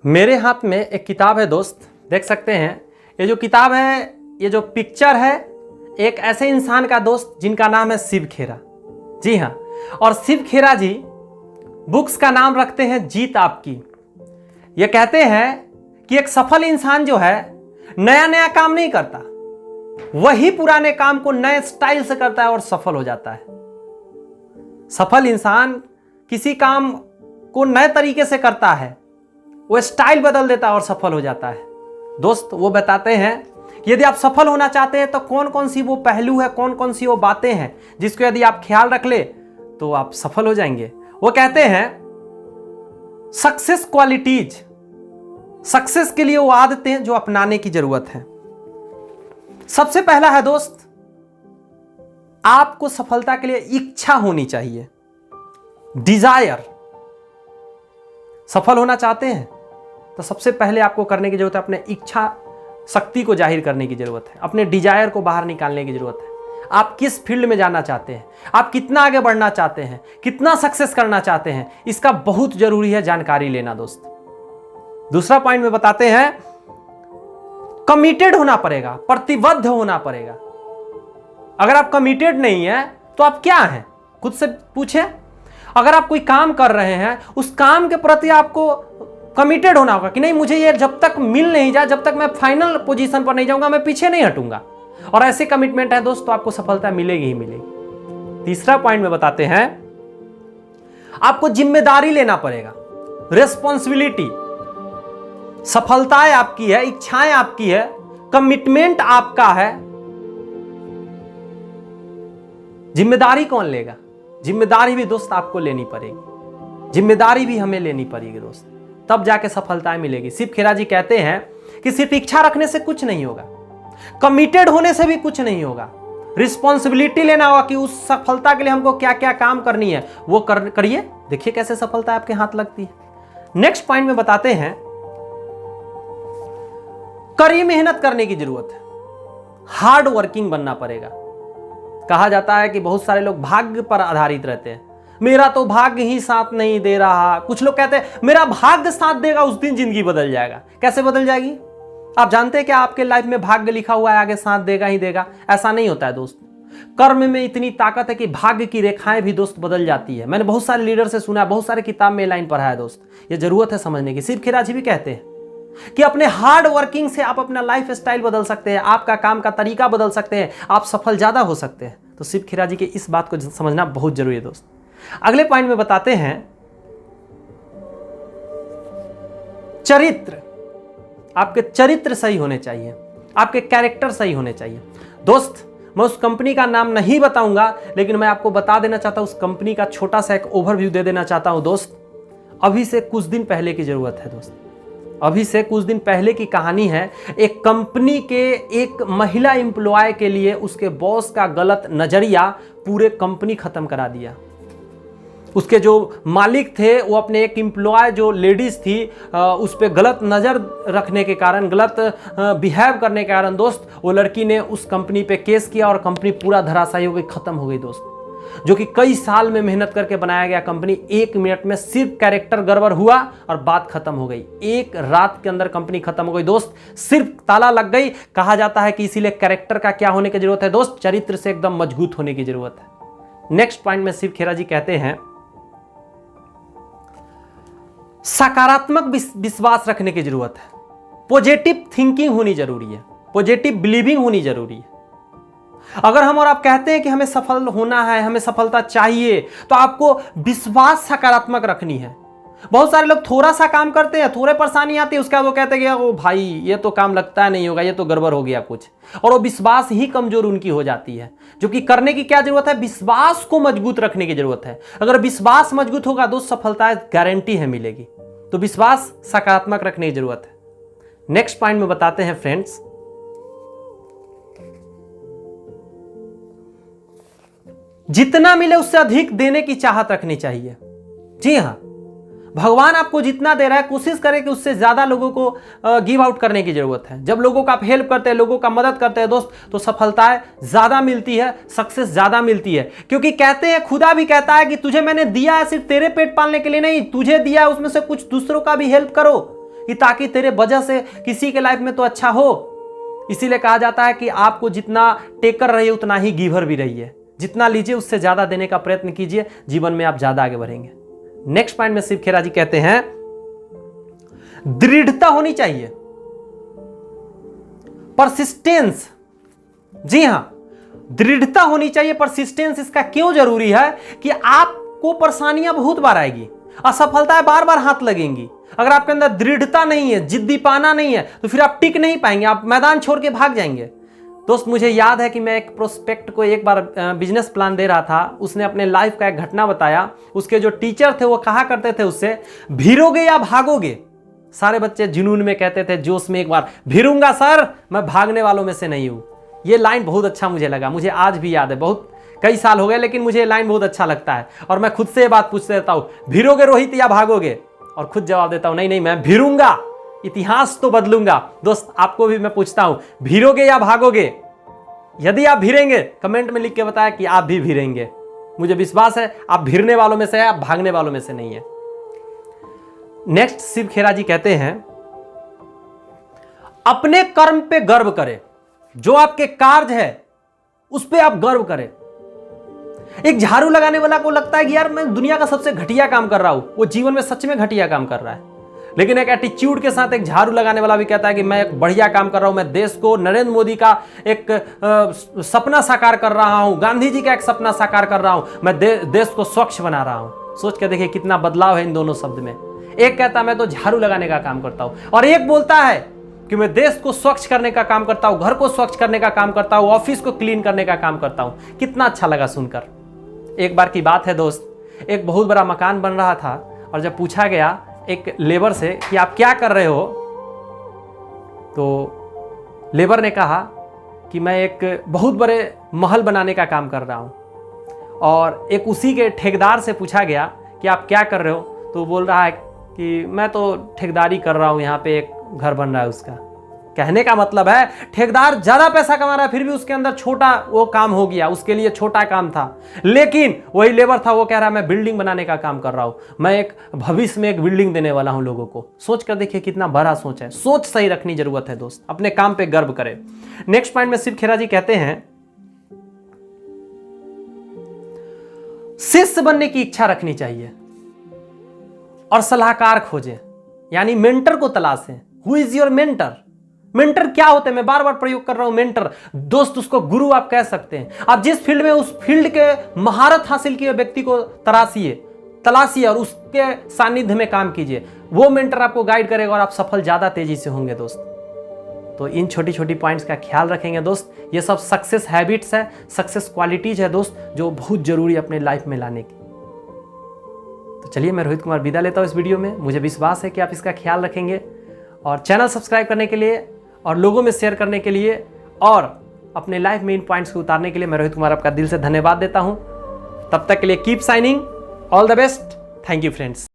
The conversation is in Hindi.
मेरे हाथ में एक किताब है दोस्त, देख सकते हैं। ये जो किताब है, ये जो पिक्चर है, एक ऐसे इंसान का दोस्त जिनका नाम है शिव खेरा। जी हाँ, और शिव खेरा जी बुक्स का नाम रखते हैं जीत आपकी। ये कहते हैं कि एक सफल इंसान जो है नया नया काम नहीं करता, वही पुराने काम को नए स्टाइल से करता है और सफल हो जाता है। सफल इंसान किसी काम को नए तरीके से करता है, वो स्टाइल बदल देता है और सफल हो जाता है। दोस्त वो बताते हैं कि यदि आप सफल होना चाहते हैं तो कौन कौन सी वो पहलू है, कौन कौन सी वो बातें हैं जिसको यदि आप ख्याल रख ले तो आप सफल हो जाएंगे। वो कहते हैं सक्सेस क्वालिटीज, सक्सेस के लिए वो आदतें जो अपनाने की जरूरत है। सबसे पहला है दोस्त, आपको सफलता के लिए इच्छा होनी चाहिए, डिजायर। सफल होना चाहते हैं तो सबसे पहले आपको करने की जरूरत है, अपने इच्छा शक्ति को जाहिर करने की जरूरत है, अपने डिजायर को बाहर निकालने की जरूरत है। आप किस फील्ड में जाना चाहते हैं, आप कितना आगे बढ़ना चाहते हैं, कितना सक्सेस करना चाहते हैं, इसका बहुत जरूरी है जानकारी लेना दोस्त। दूसरा पॉइंट में बताते हैं, कमिटेड होना पड़ेगा, प्रतिबद्ध होना पड़ेगा। अगर आप कमिटेड नहीं है तो आप क्या हैं, खुद से पूछें। अगर आप कोई काम कर रहे हैं, उस काम के प्रति आपको कमिटेड होना होगा कि नहीं, मुझे ये जब तक मिल नहीं जाए, जब तक मैं फाइनल पोजीशन पर नहीं जाऊंगा, मैं पीछे नहीं हटूंगा। और ऐसे कमिटमेंट है दोस्त तो आपको सफलता मिलेगी ही मिलेगी। तीसरा पॉइंट में बताते हैं, आपको जिम्मेदारी लेना पड़ेगा, रेस्पॉन्सिबिलिटी। सफलताएं आपकी है, इच्छाएं आपकी है, कमिटमेंट आपका है, जिम्मेदारी कौन लेगा? जिम्मेदारी भी दोस्त आपको लेनी पड़ेगी, जिम्मेदारी भी हमें लेनी पड़ेगी दोस्त, तब जाके सफलताएं मिलेगी। शिव खेरा जी कहते हैं कि सिर्फ इच्छा रखने से कुछ नहीं होगा, कमिटेड होने से भी कुछ नहीं होगा, रिस्पॉन्सिबिलिटी लेना होगा कि उस सफलता के लिए हमको क्या क्या काम करनी है वो करिए। देखिए कैसे सफलता आपके हाथ लगती है। नेक्स्ट पॉइंट में बताते हैं, कड़ी मेहनत करने की जरूरत है, हार्ड वर्किंग बनना पड़ेगा। कहा जाता है कि बहुत सारे लोग भाग्य पर आधारित रहते हैं, मेरा तो भाग्य ही साथ नहीं दे रहा। कुछ लोग कहते हैं मेरा भाग्य साथ देगा, उस दिन जिंदगी बदल जाएगा। कैसे बदल जाएगी? आप जानते हैं कि आपके लाइफ में भाग्य लिखा हुआ है, आगे साथ देगा ही देगा? ऐसा नहीं होता है दोस्त। कर्म में इतनी ताकत है कि भाग्य की रेखाएं भी दोस्त बदल जाती है। मैंने बहुत सारे लीडर से सुना है, बहुत सारे किताब में लाइन पढ़ा है दोस्त, ये जरूरत है समझने की। शिव खेरा जी भी कहते हैं कि अपने हार्ड वर्किंग से आप अपना लाइफ स्टाइल बदल सकते हैं, आपका काम का तरीका बदल सकते हैं, आप सफल ज्यादा हो सकते हैं। तो शिव खेरा जी के इस बात को समझना बहुत जरूरी है दोस्त। अगले पॉइंट में बताते हैं, चरित्र। आपके चरित्र सही होने चाहिए, आपके कैरेक्टर सही होने चाहिए दोस्त। मैं उस कंपनी का नाम नहीं बताऊंगा, लेकिन मैं आपको बता देना चाहता हूं, उस कंपनी का छोटा सा एक ओवरव्यू दे देना चाहता हूं दोस्त। अभी से कुछ दिन पहले की जरूरत है दोस्त, अभी से कुछ दिन पहले की कहानी है। एक कंपनी के एक महिला एम्प्लॉय के लिए उसके बॉस का गलत नजरिया पूरे कंपनी खत्म करा दिया। उसके जो मालिक थे वो अपने एक एम्प्लॉय जो लेडीज थी उस पर गलत नज़र रखने के कारण, गलत बिहेव करने के कारण दोस्त, वो लड़की ने उस कंपनी पे केस किया और कंपनी पूरा धराशायी हो गई, खत्म हो गई दोस्त। जो कि कई साल में मेहनत करके बनाया गया कंपनी, 1 मिनट में सिर्फ कैरेक्टर गड़बड़ हुआ और बात खत्म हो गई। एक रात के अंदर कंपनी खत्म हो गई दोस्त, सिर्फ ताला लग गई। कहा जाता है कि इसीलिए कैरेक्टर का क्या होने की जरूरत है दोस्त? चरित्र से एकदम मजबूत होने की जरूरत है। नेक्स्ट पॉइंट में शिव खेरा जी कहते हैं, सकारात्मक विश्वास रखने की जरूरत है, पॉजिटिव थिंकिंग होनी जरूरी है, पॉजिटिव बिलीविंग होनी जरूरी है। अगर हम और आप कहते हैं कि हमें सफल होना है, हमें सफलता चाहिए, तो आपको विश्वास सकारात्मक रखनी है। बहुत सारे लोग थोड़ा सा काम करते हैं, थोड़े परेशानी आती है, उसके बाद वो कहते हैं कि ओ भाई ये तो काम लगता है नहीं होगा, ये तो गड़बड़ हो गया कुछ, और वो विश्वास ही कमजोर उनकी हो जाती है। जो कि करने की क्या जरूरत है? विश्वास को मजबूत रखने की जरूरत है। अगर विश्वास मजबूत होगा दोस्त, सफलता गारंटी है मिलेगी। तो विश्वास सकारात्मक रखने की जरूरत है। नेक्स्ट पॉइंट में बताते हैं फ्रेंड्स, जितना मिले उससे अधिक देने की चाहत रखनी चाहिए। जी हां, भगवान आपको जितना दे रहा है, कोशिश करें कि उससे ज्यादा लोगों को गिव आउट करने की जरूरत है। जब लोगों का आप हेल्प करते हैं, लोगों का मदद करते हैं दोस्त, तो सफलताएं ज्यादा मिलती है, सक्सेस ज्यादा मिलती है। क्योंकि कहते हैं, खुदा भी कहता है कि तुझे मैंने दिया है सिर्फ तेरे पेट पालने के लिए नहीं, तुझे दिया है उसमें से कुछ दूसरों का भी हेल्प करो। कि ताकि तेरे वजह से किसी के लाइफ में तो अच्छा हो। इसीलिए कहा जाता है कि आपको जितना टेकर रहिए उतना ही गिवर भी रहिए। जितना लीजिए उससे ज्यादा देने का प्रयत्न कीजिए, जीवन में आप ज्यादा आगे बढ़ेंगे। नेक्स्ट पॉइंट में शिव खेरा जी कहते हैं दृढ़ता होनी चाहिए, परसिस्टेंस। जी हां, दृढ़ता होनी चाहिए, परसिस्टेंस। इसका क्यों जरूरी है कि आपको परेशानियां बहुत बार आएगी, असफलताएं बार बार हाथ लगेंगी। अगर आपके अंदर दृढ़ता नहीं है, जिद्दीपना नहीं है, तो फिर आप टिक नहीं पाएंगे, आप मैदान छोड़ के भाग जाएंगे। दोस्त, मुझे याद है कि मैं एक प्रोस्पेक्ट को एक बार बिजनेस प्लान दे रहा था। उसने अपने लाइफ का एक घटना बताया। उसके जो टीचर थे वो कहा करते थे उससे, भिरोगे या भागोगे। सारे बच्चे जुनून में कहते थे, जोश में एक बार, भिरूंगा सर, मैं भागने वालों में से नहीं हूं। ये लाइन बहुत अच्छा मुझे लगा, मुझे आज भी याद है। बहुत कई साल हो गए लेकिन मुझे ये लाइन बहुत अच्छा लगता है। और मैं खुद से ये बात पूछते रहता हूं, भिरोगे रोहित या भागोगे? और खुद जवाब देता हूं, नहीं नहीं, मैं भिरूंगा, इतिहास तो बदलूंगा। दोस्त, आपको भी मैं पूछता हूं, भिरोगे या भागोगे? यदि आप भिरेंगे, कमेंट में लिख के बताया कि आप भी भिरेंगे। मुझे विश्वास है आप भिरने वालों में से है, आप भागने वालों में से नहीं है। नेक्स्ट शिव खेरा जी कहते हैं अपने कर्म पे गर्व करें। जो आपके कार्य है उस पे आप गर्व करें। एक झाड़ू लगाने वाला को लगता है कि यार मैं दुनिया का सबसे घटिया काम कर रहा हूं, वो जीवन में सच में घटिया काम कर रहा है। लेकिन एक एटीट्यूड के साथ एक झाड़ू लगाने वाला भी कहता है कि मैं एक बढ़िया काम कर रहा हूं, मैं देश को, नरेंद्र मोदी का एक सपना साकार कर रहा हूं, गांधी जी का एक सपना साकार कर रहा हूं, मैं देश को स्वच्छ बना रहा हूं। सोच के देखिए कितना बदलाव है इन दोनों शब्द में। एक कहता है मैं तो झाड़ू लगाने का काम करता हूं, और एक बोलता है कि मैं देश को स्वच्छ करने का काम करता हूं, घर को स्वच्छ करने का काम करता हूं, ऑफिस को क्लीन करने का काम करता हूं। कितना अच्छा लगा सुनकर। एक बार की बात है दोस्त, एक बहुत बड़ा मकान बन रहा था, और जब पूछा गया एक लेबर से कि आप क्या कर रहे हो, तो लेबर ने कहा कि मैं एक बहुत बड़े महल बनाने का काम कर रहा हूं। और एक उसी के ठेकेदार से पूछा गया कि आप क्या कर रहे हो, तो बोल रहा है कि मैं तो ठेकेदारी कर रहा हूं, यहाँ पे एक घर बन रहा है उसका। कहने का मतलब है ठेकेदार ज्यादा पैसा कमा रहा है, फिर भी उसके अंदर छोटा वो काम हो गया, उसके लिए छोटा काम था। लेकिन वही लेबर था, वो कह रहा है मैं बिल्डिंग बनाने का काम कर रहा हूं, मैं एक भविष्य में एक बिल्डिंग देने वाला हूं लोगों को। सोच कर देखिए कितना बड़ा सोच है। सोच सही रखनी जरूरत है दोस्त, अपने काम पे गर्व करें। नेक्स्ट पॉइंट में शिव खेरा जी कहते हैं शिष्य बनने की इच्छा रखनी चाहिए और सलाहकार खोजें, यानी मेंटर को तलाशें। Who is your mentor? Mentor क्या होते हैं? मैं बार बार प्रयोग कर रहा हूं मेंटर। दोस्त, उसको गुरु आप कह सकते हैं। आप जिस फील्ड में, उस फील्ड के महारत हासिल किए व्यक्ति को तलाशिए और उसके सानिध्य में काम कीजिए। वो मेंटर आपको गाइड करेगा और आप सफल ज्यादा तेजी से होंगे दोस्त। तो इन छोटी छोटी पॉइंट्स का ख्याल रखेंगे दोस्त। ये सब सक्सेस हैबिट्स है, सक्सेस क्वालिटीज है दोस्त, जो बहुत जरूरी है अपने लाइफ में लाने की। तो चलिए, मैं रोहित कुमार विदा लेता हूं इस वीडियो में। मुझे विश्वास है कि आप इसका ख्याल रखेंगे, और चैनल सब्सक्राइब करने के लिए और लोगों में शेयर करने के लिए और अपने लाइफ में इन पॉइंट्स को उतारने के लिए मैं रोहित कुमार आपका दिल से धन्यवाद देता हूं। तब तक के लिए keep signing, all the best, thank you friends.